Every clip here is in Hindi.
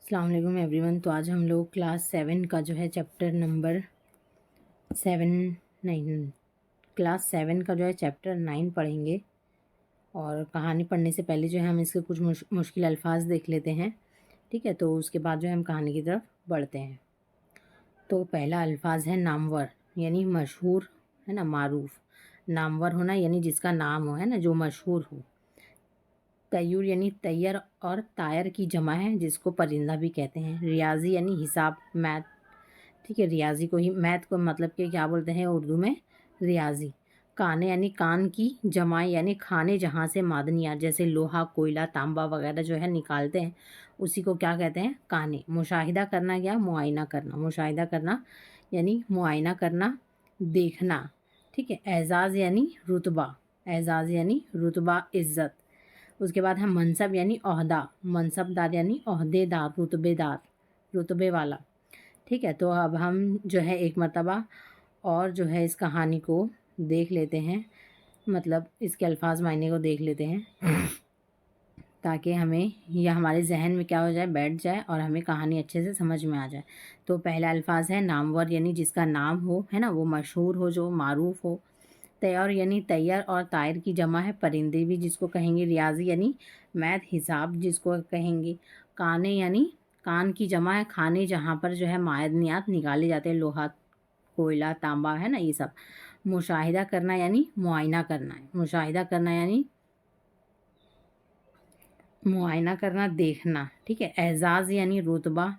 अस्सलाम वालेकुम एवरीवन। तो आज हम लोग क्लास 7 का जो है चैप्टर नंबर 7 नहीं क्लास 7 का जो है चैप्टर 9 पढ़ेंगे। और कहानी पढ़ने से पहले जो है हम इसके कुछ मुश्किल अल्फाज देख लेते हैं, ठीक है। तो उसके बाद जो है हम कहानी की तरफ बढ़ते हैं। तो पहला अल्फाज है नामवर, यानी मशहूर, है ना, मारूफ। नामवर होना यानी जिसका नाम हो, है ना, जो मशहूर हो। तय्युर यानी तैयर और तायर की जमा है, जिसको परिंदा भी कहते हैं। रियाजी यानी हिसाब, मैथ, ठीक है। रियाजी को ही मैथ को मतलब कि क्या बोलते हैं उर्दू में, रियाजी। काने यानी कान की जमाएं, यानी खाने जहाँ से मादनियात जैसे लोहा, कोयला, तांबा वगैरह जो है निकालते हैं, उसी को क्या कहते हैं, काने। मुशाहिदा करना क्या, मुआयना करना। मुशाहिदा करना यानी मुआयना करना, देखना, ठीक है। एजाज़ यानी रुतबा, एजाज़ यानी रुतबा, इज़्ज़त। उसके बाद है मनसब यानी ओहदा, मनसबदार यानी ओहदेदार, रुतबेदार, रुतबे वाला, ठीक है। तो अब हम जो है एक मर्तबा और जो है इस कहानी को देख लेते हैं, मतलब इसके अल्फाज मायने को देख लेते हैं ताकि हमें यह हमारे जहन में क्या हो जाए, बैठ जाए और हमें कहानी अच्छे से समझ में आ जाए। तो पहला अल्फाज है नामवर, यानी जिसका नाम हो, है ना, वो मशहूर हो, जो मारूफ हो। तैयार यानी तैयार और तायर की जमा है, परिंदे भी जिसको कहेंगे। रियाजी यानी मैथ, हिसाब जिसको कहेंगे। काने यानी कान की जमा है, खाने जहाँ पर जो है मादनियात निकाले जाते हैं, लोहा, कोयला, तांबा, है ना, ये सब। मुशाहिदा करना यानी मुआयना करना है, मुशाहिदा करना यानी मुआयना करना, देखना, ठीक है। एजाज़ यानी रुतबा,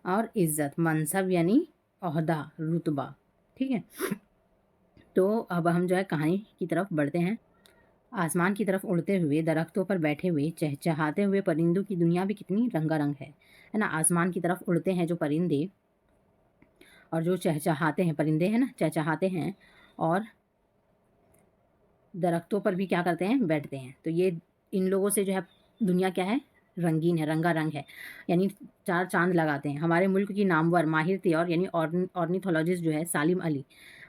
और इज़्ज़त, मनसब यानी ओहदा, रुतबा, ठीक है। तो अब हम जो है कहानी की तरफ बढ़ते हैं। आसमान की तरफ उड़ते हुए, दरख्तों पर बैठे हुए, चहचहाते हुए परिंदों की दुनिया भी कितनी रंगारंग है ना। आसमान की तरफ उड़ते हैं जो परिंदे, और जो चहचहाते हैं परिंदे, है ना, चहचहाते हैं, और दरख्तों पर भी क्या करते हैं, बैठते हैं। तो ये इन लोगों से जो है दुनिया क्या है, रंगीन है, रंगारंग है, यानी चार चांद लगाते हैं। हमारे मुल्क की नामवर माहिर थे, और यानी ऑर्निथोलॉजिस्ट जो है सालिम अली।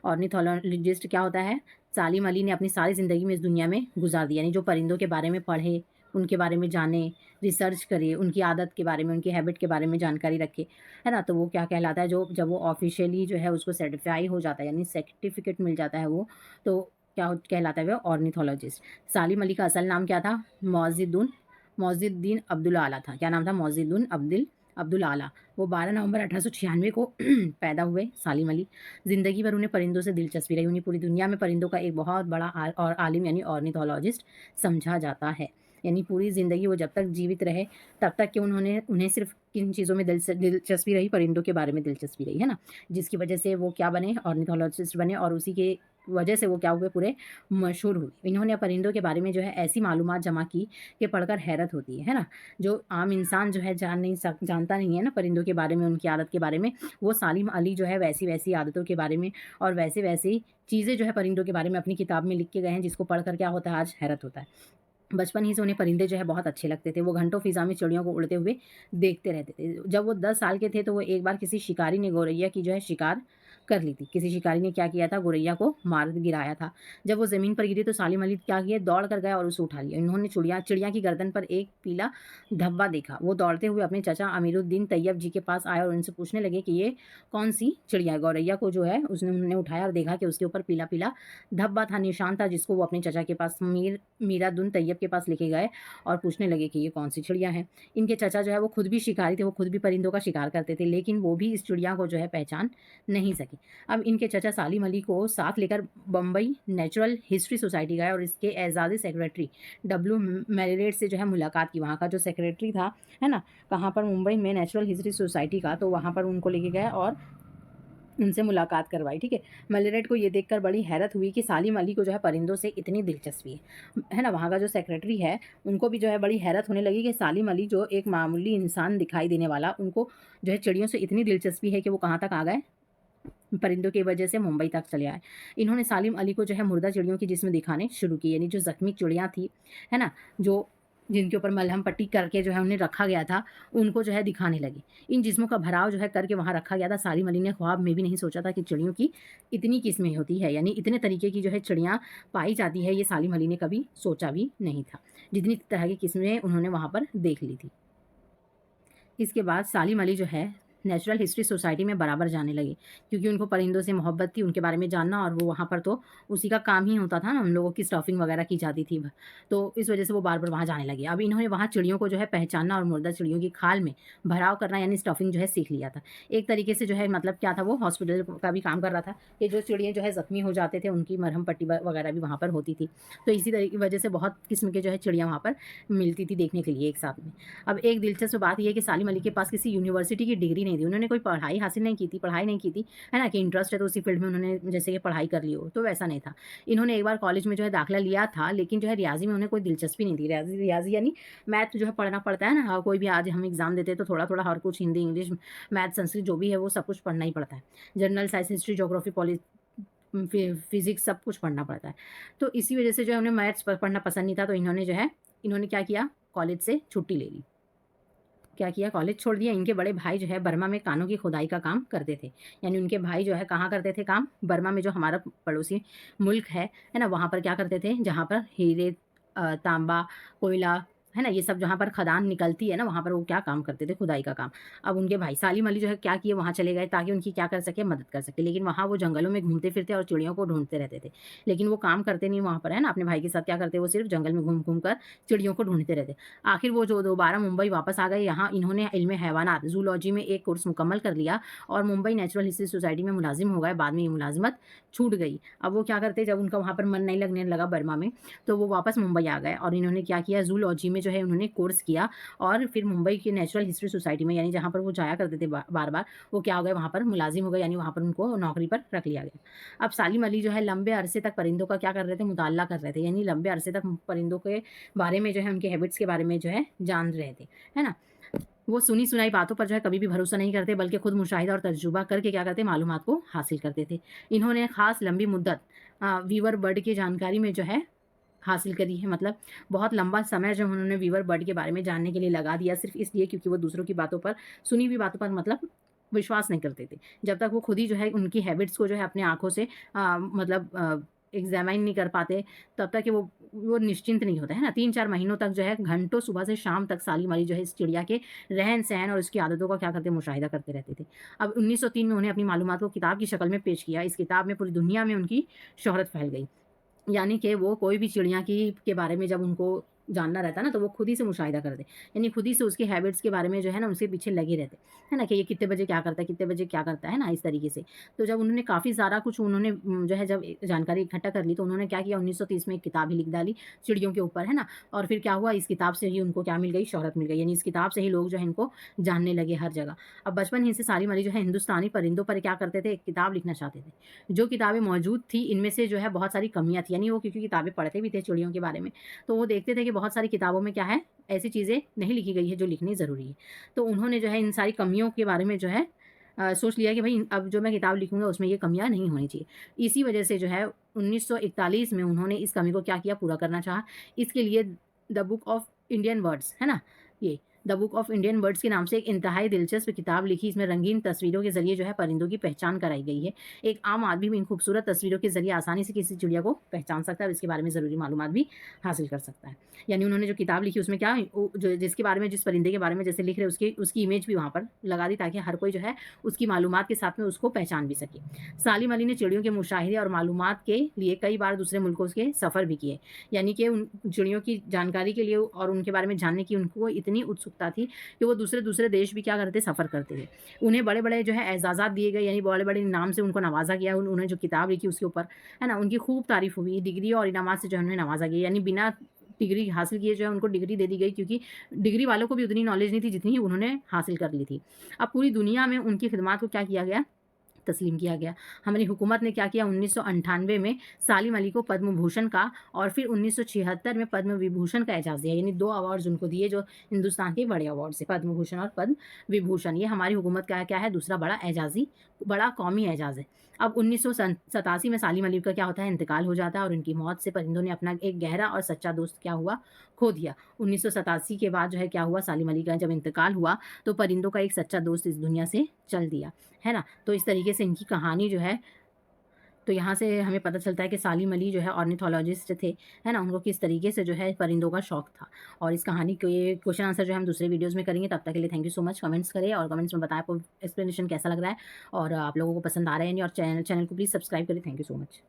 ऑर्निथोलॉजिस्ट क्या होता है, सालिम अली ने अपनी सारी ज़िंदगी में इस दुनिया में गुजार दी, यानी जो परिंदों के बारे में पढ़े, उनके बारे में जाने, रिसर्च करे, उनकी आदत के बारे में, उनकी हैबिट के बारे में जानकारी रखे, है ना। तो वो क्या कहलाता है, जो जब वो ऑफिशियली जो है उसको सर्टिफाई हो जाता है, यानी सर्टिफिकेट मिल जाता है वो, तो क्या कहलाता है, वो ऑर्निथोलॉजिस्ट। सालिम अली का असल नाम क्या था, मौज़िद्दीन अब्दुल आला था। क्या नाम था, मौज़िद्दीन अब्दुल आला। वो 12 नवंबर 1896 को पैदा हुए, सालिम अली। ज़िंदगी भर उन्हें परिंदों से दिलचस्पी रही। उन्हें पूरी दुनिया में परिंदों का एक बहुत बड़ा और आलिम यानी ऑर्निथोलॉजिस्ट समझा जाता है। यानी पूरी ज़िंदगी वो जब तक जीवित रहे तब तक कि उन्हें सिर्फ किन चीज़ों में दिलचस्पी रही, परिंदों के बारे में दिलचस्पी रही, है ना। जिसकी वजह से वो क्या बने, ऑर्निथोलॉजिस्ट बने, और उसी के वजह से वो क्या हुए, पूरे मशहूर हुए। इन्होंने परिंदों के बारे में जो है ऐसी मालूमात जमा की कि पढ़कर हैरत होती है ना। जो आम इंसान जो है जानता नहीं है ना परिंदों के बारे में, उनकी आदत के बारे में, वो सालिम अली जो है वैसी वैसी आदतों के बारे में और वैसे वैसी चीज़ें जो है परिंदों के बारे में अपनी किताब में लिख के गए हैं, जिसको पढ़कर क्या होता है, आज हैरत होता है। बचपन ही से उन्हें परिंदे जो है बहुत अच्छे लगते थे। वो घंटों फ़िज़ा में चिड़ियों को उड़ते हुए देखते रहते थे। जब वो 10 साल के थे तो वो एक बार किसी शिकारी ने गौरैया की जो है शिकार कर ली थी। किसी शिकारी ने क्या किया था, गौरैया को मार गिराया था। जब वो ज़मीन पर गिरी तो सालिम अली क्या किए, दौड़ कर गए और उसे उठा लिया। इन्होंने चिड़िया की गर्दन पर एक पीला धब्बा देखा। वो दौड़ते हुए अपने चाचा अमीरुद्दीन तैयब जी के पास आए और उनसे पूछने लगे कि ये कौन-सी चिड़िया है। गौरैया को जो है उन्होंने उठाया और देखा कि उसके ऊपर पीला-पीला धब्बा था, निशान था, जिसको वो अपने चाचा के पास मीरादुन तैयब के पास लेके गए और पूछने लगे कि ये कौन सी चिड़िया है। इनके चाचा जो है वो खुद भी शिकारी थे, वो खुद भी परिंदों का शिकार करते थे, लेकिन वो भी इस चिड़िया को जो है पहचान नहीं सके। अब इनके चाचा सालिम अली को साथ लेकर बम्बई नेचुरल हिस्ट्री सोसाइटी गए और इसके एजाज़ी सेक्रेटरी डब्ल्यू मेरिलेट से जो है मुलाकात की। वहाँ का जो सेक्रेटरी था, है ना, कहाँ पर, मुंबई में नेचुरल हिस्ट्री सोसाइटी का, तो वहाँ पर उनको लेके गए और उनसे मुलाकात करवाई, ठीक है। मेलिरेट को ये देखकर बड़ी हैरत हुई कि सालिम अली को जो है परिंदों से इतनी दिलचस्पी है ना। वहाँ का जो सेक्रेटरी है उनको भी जो है बड़ी हैरत होने लगी कि सालिम अली जो एक मामूली इंसान दिखाई देने वाला, उनको जो है चिड़ियों से इतनी दिलचस्पी है कि वो कहाँ तक आ गए, परिंदों की वजह से मुंबई तक चले आए। इन्होंने सालिम अली को जो है मुर्दा चिड़ियों की जिस्म दिखाने शुरू की, यानी जो ज़ख्मी चिड़ियाँ थी, है ना, जो जिनके ऊपर मलहम पट्टी करके जो है उन्हें रखा गया था, उनको जो है दिखाने लगे। इन जिस्मों का भराव जो है करके वहाँ रखा गया था। सालिम अली ने ख्वाब में भी नहीं सोचा था कि चिड़ियों की इतनी किस्में होती है, यानी इतने तरीके की जो है चिड़ियाँ पाई जाती है, ये सालिम अली ने कभी सोचा भी नहीं था। जितनी तरह की किस्में उन्होंने वहाँ पर देख ली थी। इसके बाद सालिम अली जो है नेचुरल हिस्ट्री सोसाइटी में बराबर जाने लगे, क्योंकि उनको परिंदों से मोहब्बत थी, उनके बारे में जानना, और वो वहाँ पर तो उसी का काम ही होता था ना, उन लोगों की स्टफिंग वगैरह की जाती थी। तो इस वजह से वो बार-बार वहाँ जाने लगे। अब इन्होंने वहाँ चिड़ियों को जो है पहचानना और मुर्दा चिड़ियों की खाल में भराव करना यानी स्टफिंग जो है सीख लिया था। एक तरीके से जो है मतलब क्या था, वो हॉस्पिटल का भी काम कर रहा था कि जो चिड़िया जो है ज़ख्मी हो जाते थे, उनकी मरहम पट्टी वगैरह भी वहाँ पर होती थी। तो इसी तरह की वजह से बहुत किस्म के जो है चिड़िया वहाँ पर मिलती थी देखने के लिए एक साथ में। अब एक दिलचस्प बात ये है कि सालिम अली के पास किसी यूनिवर्सिटी की डिग्री नहीं थी। उन्होंने कोई पढ़ाई हासिल नहीं की थी, पढ़ाई नहीं की थी, है ना? कि इंटरेस्ट है तो उसी फील्ड में उन्होंने जैसे कि पढ़ाई कर ली हो, तो वैसा नहीं था। इन्होंने एक बार कॉलेज में जो है दाखिला लिया था, लेकिन जो है रियाज़ी में उन्हें कोई दिलचस्पी नहीं थी। रियाज़ी रियाज़ी यानी मैथ जो है पढ़ना पड़ता है ना, हाँ, कोई भी आज हम एग्ज़ाम देते हैं तो थोड़ा-थोड़ा हर कुछ हिंदी, इंग्लिश, मैथ, संस्कृत जो भी है वो सब कुछ पढ़ना ही पड़ता है। General science, history, geography, physics सब कुछ पढ़ना पड़ता है। तो इसी वजह से जो है उन्हें मैथ्स पढ़ना पसंद नहीं था, तो इन्होंने क्या किया, कॉलेज से छुट्टी ले ली। क्या किया, कॉलेज छोड़ दिया। इनके बड़े भाई जो है बर्मा में कानों की खुदाई का काम करते थे। यानी उनके भाई जो है कहाँ करते थे काम? बर्मा में, जो हमारा पड़ोसी मुल्क है ना? वहाँ पर क्या करते थे, जहाँ पर हीरे, तांबा, कोयला, है ना? ये सब जहाँ पर खदान निकलती है ना, वहाँ पर वो क्या काम करते थे? खुदाई का काम। अब उनके भाई सालिम अली जो है क्या किए, वहाँ चले गए ताकि उनकी क्या कर सके, मदद कर सके। लेकिन वहाँ वो जंगलों में घूमते-फिरते और चिड़ियों को ढूँढते रहते थे। लेकिन वो काम करते नहीं वहाँ पर, है ना? अपने भाई के साथ क्या करते, वो सिर्फ़ जंगल में घूम-घूम कर चिड़ियों को ढूँढते रहते। आखिर वो जो दोबारा मुंबई वापस आ गए, यहाँ इन्होंने इल्म हैवानात ज़ूलॉजी में एक कोर्स मुकम्मल कर लिया और मुंबई नेचुरल हिस्ट्री सोसाइटी में मुलाज़िम हो गए। बाद में ये मुलाज़िमत छूट गई। अब वो क्या करते, जब उनका वहाँ पर मन नहीं लगने लगा बर्मा में, तो वो वापस मुंबई आ गए और इन्होंने क्या किया, ज़ूलॉजी में जो है उन्होंने कोर्स किया और फिर मुंबई की नेचुरल हिस्ट्री सोसाइटी में, यानी जहाँ पर वो जाया करते थे बार-बार, वो क्या हो गए, वहाँ पर मुलाज़िम हो गए, यानी वहाँ पर उनको नौकरी पर रख लिया गया। अब सालिम अली जो है लंबे अरसे तक परिंदों का क्या कर रहे थे, मुताला कर रहे थे, यानी लंबे अरसे तक परिंदों के बारे में जो है, उनके हैबिट्स के बारे में जो है जान रहे थे, है ना? वो सुनी-सुनाई बातों पर जो है कभी भी भरोसा नहीं करते, बल्कि खुद मुशाहिदा और तजुर्बा करके क्या करते, मालूमात को हासिल करते थे। इन्होंने ख़ास लंबी मुद्दत वीवर बर्ड की जानकारी में जो है हासिल करी है, मतलब बहुत लंबा समय जो उन्होंने वीवर बर्ड के बारे में जानने के लिए लगा दिया, सिर्फ़ इसलिए क्योंकि वो दूसरों की बातों पर, सुनी हुई बातों पर मतलब विश्वास नहीं करते थे। जब तक वो खुद ही जो है उनकी हैबिट्स को जो है अपनी आँखों से एग्ज़ामाइन नहीं कर पाते, तब तक कि वो निश्चिंत नहीं होते, है ना? 3-4 महीनों तक जो है घंटों सुबह से शाम तक सालिम अली जो है इस चिड़िया के रहन-सहन और उसकी आदतों का क्या करते, मुशाहिदा करते रहते थे। अब 1903 में उन्हें अपनी मालूमात को किताब की शक्ल में पेश किया। इस किताब में पूरी दुनिया में उनकी शोहरत फैल गई। यानी कि वो कोई भी चिड़िया के बारे में जब उनको जानना रहता है ना, तो वो खुद ही से मुशाहिदा करते। यानी खुद ही से उसके हैबिट्स के बारे में जो है ना, उसके पीछे लगे रहते। है ना? कि ये कितने बजे क्या करता है, कितने बजे क्या करता है ना? इस तरीके से। तो जब उन्होंने काफ़ी सारा कुछ उन्होंने जो है जब जानकारी इकट्ठा कर ली, तो उन्होंने क्या किया, 1930 में एक किताब ही लिख डाली चिड़ियों के ऊपर, है ना? और फिर क्या हुआ, इस किताब से ही उनको क्या मिल गई, शोहरत मिल गई। यानी इस किताब से ही लोग जो है इनको जानने लगे हर जगह। अब बचपन ही से सालिम अली जो है हिंदुस्तानी परिंदों पर क्या करते थे, एक किताब लिखना चाहते थे। जो किताबें मौजूद थी, इनमें से जो है बहुत सारी कमियाँ थी। यानी वो क्योंकि किताबें पढ़ते भी थे चिड़ियों के बारे में, तो वो देखते थे कि बहुत सारी किताबों में क्या है, ऐसी चीज़ें नहीं लिखी गई है जो लिखनी ज़रूरी है। तो उन्होंने जो है इन सारी कमियों के बारे में जो है सोच लिया कि भई अब जो मैं किताब लिखूँगा उसमें ये कमियाँ नहीं होनी चाहिए। इसी वजह से जो है 1941 में उन्होंने इस कमी को क्या किया, पूरा करना चाहा। इसके लिए the book of Indian words, है ना? ये the book of Indian words के नाम से एक इंतहाई दिलचस्प किताब लिखी। इसमें रंगीन तस्वीरों के ज़रिए जो है परिंदों की पहचान कराई गई है। एक आम आदमी भी इन खूबसूरत तस्वीरों के ज़रिए आसानी से किसी चिड़िया को पहचान सकता है और इसके बारे में ज़रूरी मालूमात भी हासिल कर सकता है। यानी उन्होंने जो किताब लिखी उसमें क्या, वो जो जिसके बारे में, जिस परिंदे के बारे में जैसे लिख रहे हैं उसकी इमेज भी वहाँ पर लगा दी, ताकि हर कोई जो है उसकी मालूमात के साथ में उसको पहचान भी सके। सालिम अली ने चिड़ियों के मुशाहिदे और मालूमात के लिए कई बार दूसरे मुल्कों के सफ़र भी किए। यानी कि उन चिड़ियों की जानकारी के लिए और उनके बारे में जानने की उनको इतनी उत्सुकता थी कि वो दूसरे-दूसरे देश भी क्या करते, सफ़र करते थे। उन्हें बड़े-बड़े जो है एज़ाज़ात दिए गए, यानी बड़े-बड़े इनाम से उनको नवाज़ा गया। उन्होंने जो किताब लिखी उसके ऊपर, है ना? उनकी खूब तारीफ़ हुई। डिग्री और इनामात से जो है उन्हें नवाज़ा गया। यानी बिना डिग्री हासिल किए जो है उनको डिग्री दे दी गई, क्योंकि डिग्री वालों को भी उतनी नॉलेज नहीं थी जितनी उन्होंने हासिल कर ली थी। अब पूरी दुनिया में उनकी खिदमात को क्या किया गया, तस्लीम किया गया। हमारी हुकूमत ने क्या किया, 1998 में सालिम अली को पद्म भूषण का और फिर 1976 में पद्म विभूषण का एजाज़ दिया। यानी 2 अवार्ड्स उनको दिए जो हिंदुस्तान के बड़े अवार्ड्स हैं, पद्म भूषण और पद्म विभूषण। ये हमारी हुकूमत का क्या है, दूसरा बड़ा कौमी एजाज़ है। अब 1987 में सालिम अली का क्या होता है, इंतकाल हो जाता है और उनकी मौत से परिंदों ने अपना एक गहरा और सच्चा दोस्त क्या हुआ, खो दिया। 1987 के बाद जो है क्या हुआ, सालिम अली का जब इंतकाल हुआ तो परिंदों का एक सच्चा दोस्त इस दुनिया से चल दिया, है ना? तो इस तरीके से इनकी कहानी जो है, तो यहाँ से हमें पता चलता है कि सालिम अली जो है ऑर्निथोलॉजिस्ट थे, है ना? उनको किस तरीके से जो है परिंदों का शौक था। और इस कहानी के क्वेश्चन आंसर जो है हम दूसरे वीडियोज़ में करेंगे। तब तक के लिए thank you so much. Comments करें और कमेंट्स में बताएँ आपको एक्सप्लेनेशन कैसा लग रहा है और आप लोगों को पसंद आ रहा है या नहीं, और चैनल को प्लीज़ सब्सक्राइब करें। Thank you so much.